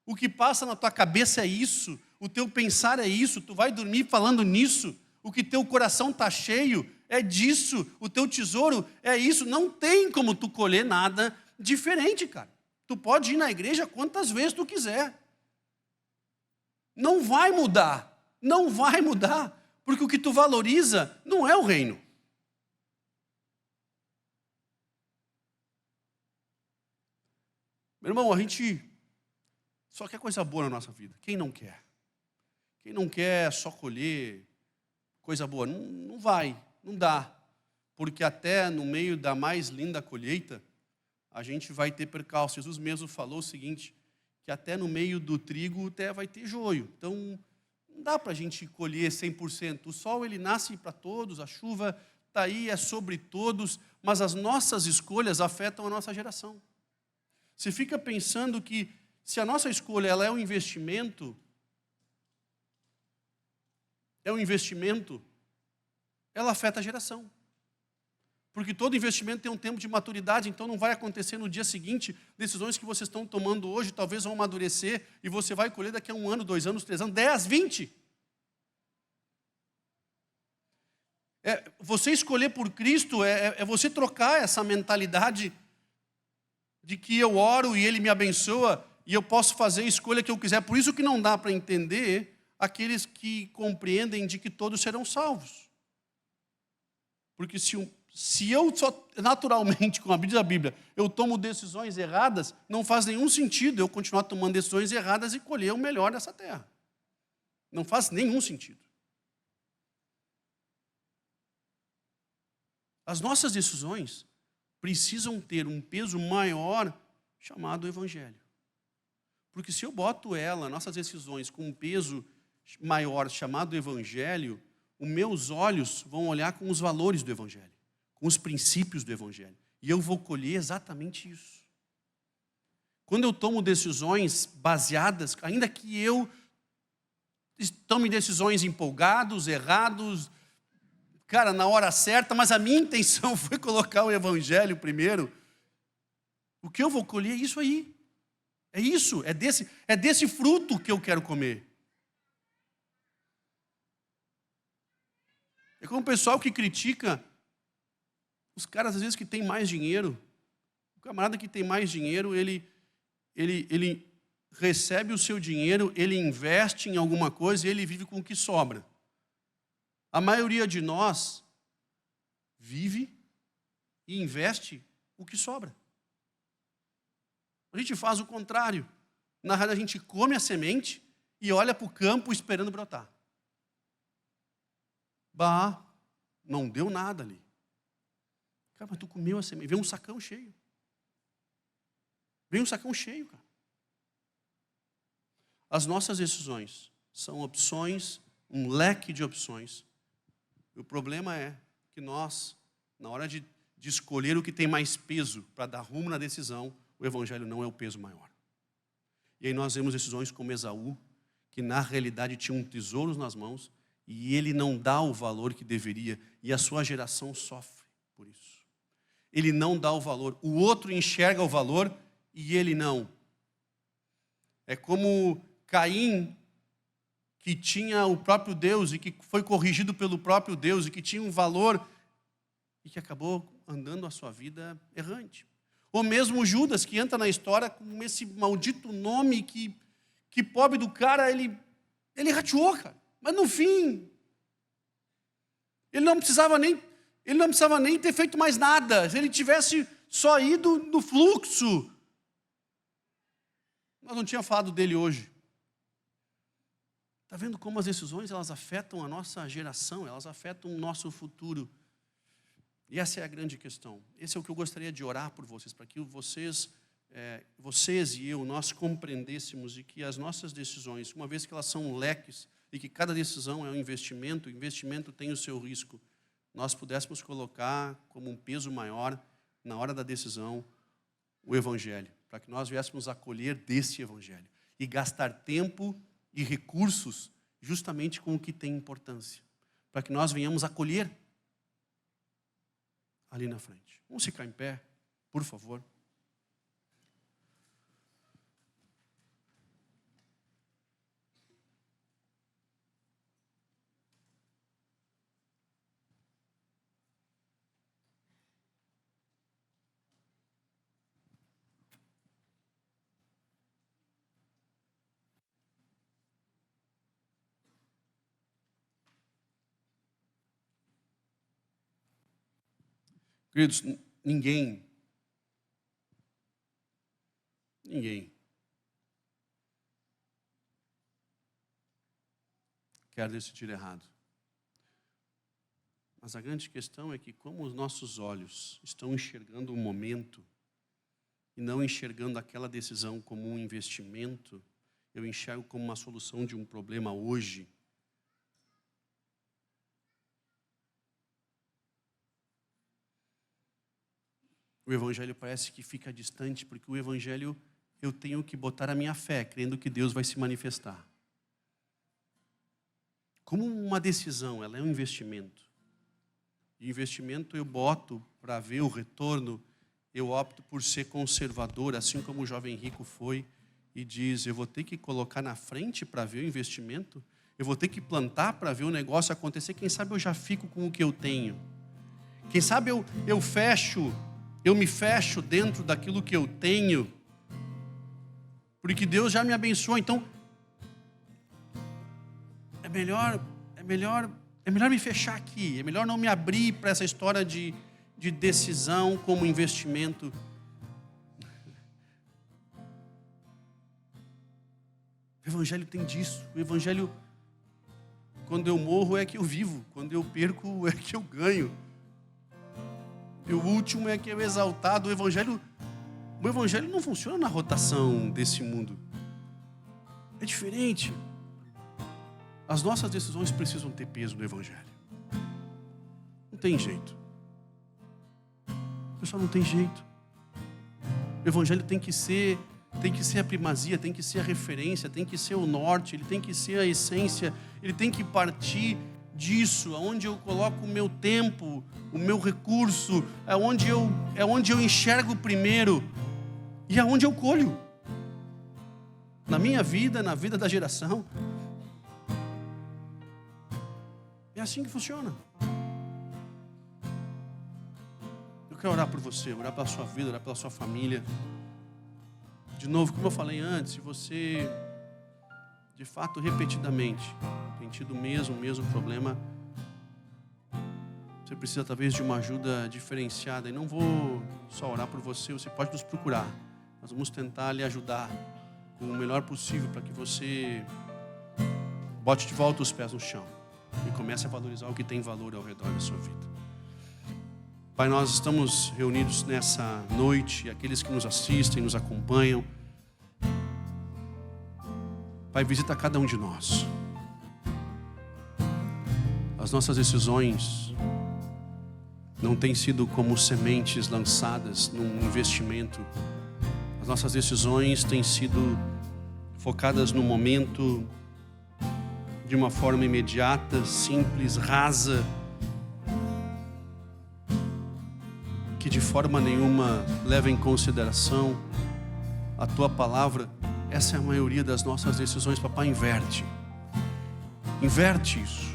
O que passa na tua cabeça é isso. O teu pensar é isso. Tu vai dormir falando nisso. O que teu coração está cheio é disso. O teu tesouro é isso. Não tem como tu colher nada diferente, cara. Tu pode ir na igreja quantas vezes tu quiser. Não vai mudar. Não vai mudar. Porque o que tu valoriza não é o reino. Meu irmão, a gente só quer coisa boa na nossa vida. Quem não quer? Quem não quer só colher coisa boa? Não vai, não dá. Porque até no meio da mais linda colheita, a gente vai ter percalço. Jesus mesmo falou o seguinte, que até no meio do trigo até vai ter joio. Então, não dá para a gente colher 100%. O sol, ele nasce para todos, a chuva está aí, é sobre todos, mas as nossas escolhas afetam a nossa geração. Você fica pensando que se a nossa escolha ela é um investimento, ela afeta a geração. Porque todo investimento tem um tempo de maturidade, então não vai acontecer no dia seguinte. Decisões que vocês estão tomando hoje talvez vão amadurecer e você vai colher daqui a 1 ano, 2 anos, 3 anos, 10, 20. Você escolher por Cristo é você trocar essa mentalidade de que eu oro e Ele me abençoa e eu posso fazer a escolha que eu quiser. Por isso que não dá para entender aqueles que compreendem de que todos serão salvos. Porque se eu só naturalmente, como diz a Bíblia, eu tomo decisões erradas, não faz nenhum sentido eu continuar tomando decisões erradas e colher o melhor dessa terra. Não faz nenhum sentido. As nossas decisões precisam ter um peso maior chamado Evangelho. Porque se eu boto nossas decisões, com um peso maior chamado Evangelho, os meus olhos vão olhar com os valores do Evangelho, com os princípios do Evangelho. E eu vou colher exatamente isso. Quando eu tomo decisões baseadas, ainda que eu tome decisões empolgados, errados, cara, na hora certa, mas a minha intenção foi colocar o Evangelho primeiro, o que eu vou colher é isso aí. É isso, é desse fruto que eu quero comer. É como o pessoal que critica os caras, às vezes, que têm mais dinheiro. O camarada que tem mais dinheiro, ele recebe o seu dinheiro, ele investe em alguma coisa e ele vive com o que sobra. A maioria de nós vive e investe o que sobra. A gente faz o contrário. Na realidade, a gente come a semente e olha para o campo esperando brotar. Bah, não deu nada ali. Cara, mas tu comeu a semente. Vem um sacão cheio. Vem um sacão cheio, cara. As nossas decisões são opções, um leque de opções. O problema é que nós, na hora de escolher o que tem mais peso para dar rumo na decisão, o Evangelho não é o peso maior. E aí nós vemos decisões como Esaú, que na realidade tinha um tesouro nas mãos, e ele não dá o valor que deveria, e a sua geração sofre por isso. ele não dá o valor. O outro enxerga o valor e ele não. É como Caim, que tinha o próprio Deus e que foi corrigido pelo próprio Deus e que tinha um valor e que acabou andando a sua vida errante. Ou mesmo Judas, que entra na história com esse maldito nome que pobre do cara, ele rateou, cara. Mas no fim, ele não precisava nem ter feito mais nada. Se ele tivesse só ido no fluxo, nós não tínhamos falado dele hoje. Está vendo como as decisões elas afetam a nossa geração, elas afetam o nosso futuro. E essa é a grande questão. Esse é o que eu gostaria de orar por vocês, para que vocês e eu, nós compreendêssemos e que as nossas decisões, uma vez que elas são leques e que cada decisão é um investimento, o investimento tem o seu risco, nós pudéssemos colocar como um peso maior, na hora da decisão, o Evangelho, para que nós viéssemos acolher desse Evangelho e gastar tempo e recursos justamente com o que tem importância, para que nós venhamos acolher ali na frente. Vamos ficar em pé, por favor. Queridos, ninguém quer decidir errado. Mas a grande questão é que como os nossos olhos estão enxergando o momento e não enxergando aquela decisão como um investimento, eu enxergo como uma solução de um problema hoje. O Evangelho parece que fica distante, porque o Evangelho eu tenho que botar a minha fé, crendo que Deus vai se manifestar. Como uma decisão, ela é um investimento. E investimento eu boto para ver o retorno, eu opto por ser conservador, assim como o jovem rico foi, e diz, eu vou ter que colocar na frente para ver o investimento, eu vou ter que plantar para ver o negócio acontecer, quem sabe eu já fico com o que eu tenho. Quem sabe eu me fecho dentro daquilo que eu tenho, porque Deus já me abençoou. Então, é melhor me fechar aqui, é melhor não me abrir para essa história de decisão como investimento. O Evangelho tem disso. O Evangelho, quando eu morro é que eu vivo, quando eu perco é que eu ganho. E o último é que é o exaltado. O Evangelho não funciona na rotação desse mundo. É diferente. As nossas decisões precisam ter peso no Evangelho. Não tem jeito. Pessoal, não tem jeito. O Evangelho tem que ser a primazia, tem que ser a referência, tem que ser o norte, ele tem que ser a essência, ele tem que partir disso, aonde eu coloco o meu tempo, o meu recurso, é onde eu enxergo primeiro e é onde eu colho. Na minha vida, na vida da geração. É assim que funciona. Eu quero orar por você, orar pela sua vida, orar pela sua família. De novo, como eu falei antes, se você, de fato, repetidamente, tem tido o mesmo problema, você precisa talvez de uma ajuda diferenciada. E não vou só orar por você, você pode nos procurar. Nós vamos tentar lhe ajudar com o melhor possível para que você bote de volta os pés no chão e comece a valorizar o que tem valor ao redor da sua vida. Pai, nós estamos reunidos nessa noite, e aqueles que nos assistem, nos acompanham. Pai, visita cada um de nós. As nossas decisões não têm sido como sementes lançadas num investimento. As nossas decisões têm sido focadas no momento, de uma forma imediata, simples, rasa, que de forma nenhuma leva em consideração a Tua palavra. Essa é a maioria das nossas decisões. Papai, inverte isso.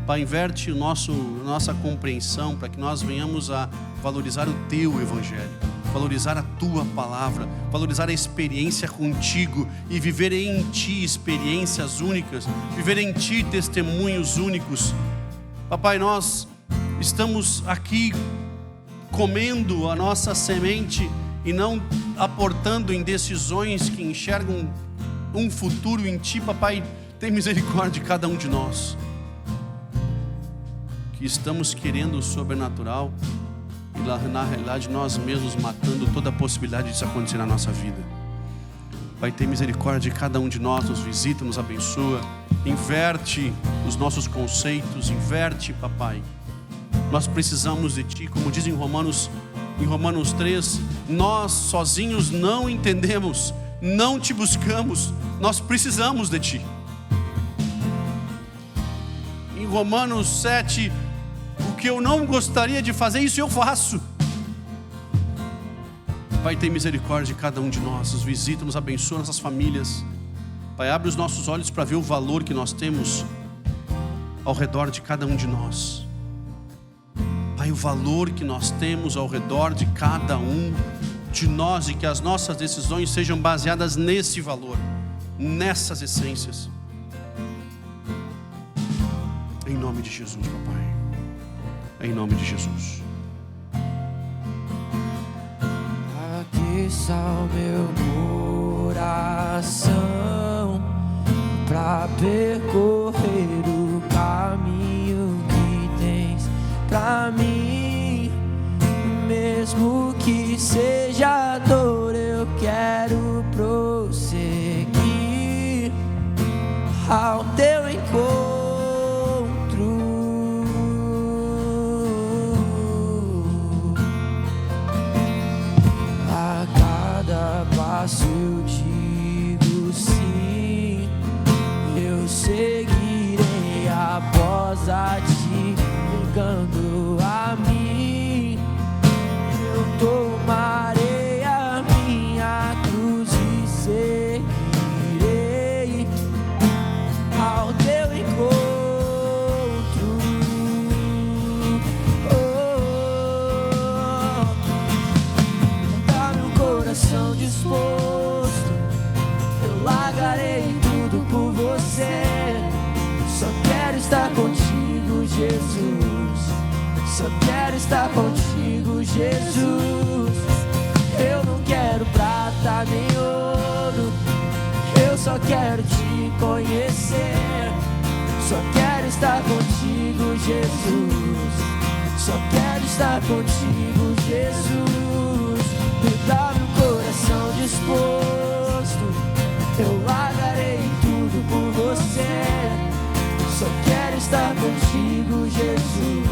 Pai, inverte nossa compreensão, para que nós venhamos a valorizar o Teu Evangelho, valorizar a Tua palavra, valorizar a experiência contigo e viver em Ti experiências únicas, viver em Ti testemunhos únicos. Papai, nós estamos aqui comendo a nossa semente e não aportando em decisões que enxergam um futuro em Ti. Papai, tem misericórdia de cada um de nós que estamos querendo o sobrenatural e na realidade nós mesmos matando toda a possibilidade disso acontecer na nossa vida. Pai, tem misericórdia de cada um de nós, nos visita, nos abençoa, inverte os nossos conceitos, inverte, Papai. Nós precisamos de Ti, como diz em Romanos 3, nós sozinhos não entendemos, não Te buscamos, nós precisamos de Ti. Em Romanos 7, o que eu não gostaria de fazer, isso eu faço. Pai, tem misericórdia de cada um de nós, nos visita, nos abençoa, nossas famílias. Pai, abre os nossos olhos para ver o valor que nós temos ao redor de cada um de nós. Pai, o valor que nós temos ao redor de cada um de nós, e que as nossas decisões sejam baseadas nesse valor, nessas essências. Em nome de Jesus, Papai. Em nome de Jesus. Aqueça o meu coração pra percorrer o caminho que tens pra mim. Mesmo que seja dor, eu quero prosseguir ao teu encontro. A cada passo eu digo sim, eu seguirei após a ti, ligando a mim. Eu tomarei a minha cruz e seguirei ao teu encontro. Tá meu coração disposto, eu largarei tudo por você. Só quero estar contigo, Jesus. Só quero estar contigo, Jesus. Eu não quero prata nem ouro, eu só quero te conhecer. Só quero estar contigo, Jesus. Só quero estar contigo, Jesus. Me dá meu coração disposto, eu largarei tudo por você. Só quero estar contigo, Jesus.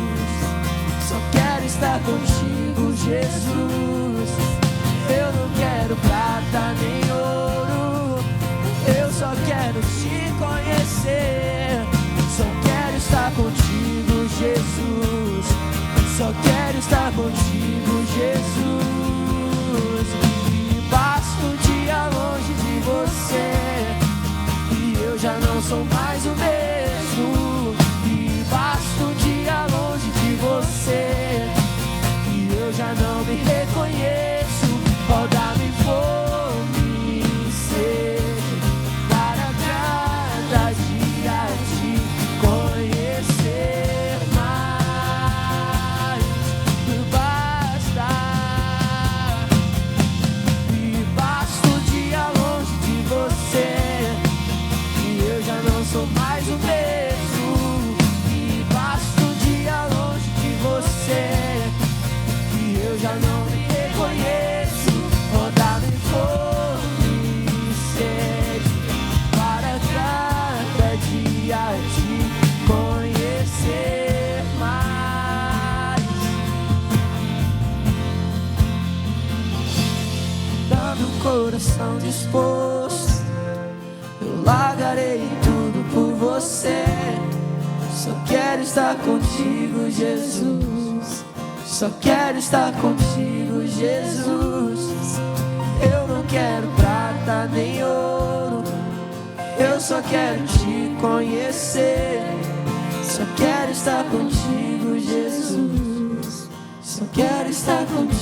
Só quero estar contigo, Jesus. Eu não quero prata nem ouro, eu só quero te conhecer. Só quero estar contigo, Jesus. Só quero estar contigo, Jesus. E basta um dia longe de você e eu já não sou mais o mesmo. E basta um dia longe de você e eu já não me reconheço. Oh, dá-me fome e sede para cada dia te conhecer mais. Basta. E basta um dia longe de você e eu já não sou mais o mesmo. E basta um dia longe de você e eu já não me reconheço. Oh, dá-me fome e sede para cada dia te conhecer mais. Dá-me um coração disposto, eu largarei tudo por você. Só quero estar contigo, Jesus. Só só quero estar contigo, Jesus. Eu não quero prata nem ouro, eu só quero te conhecer. Só quero estar contigo, Jesus. Só quero estar contigo.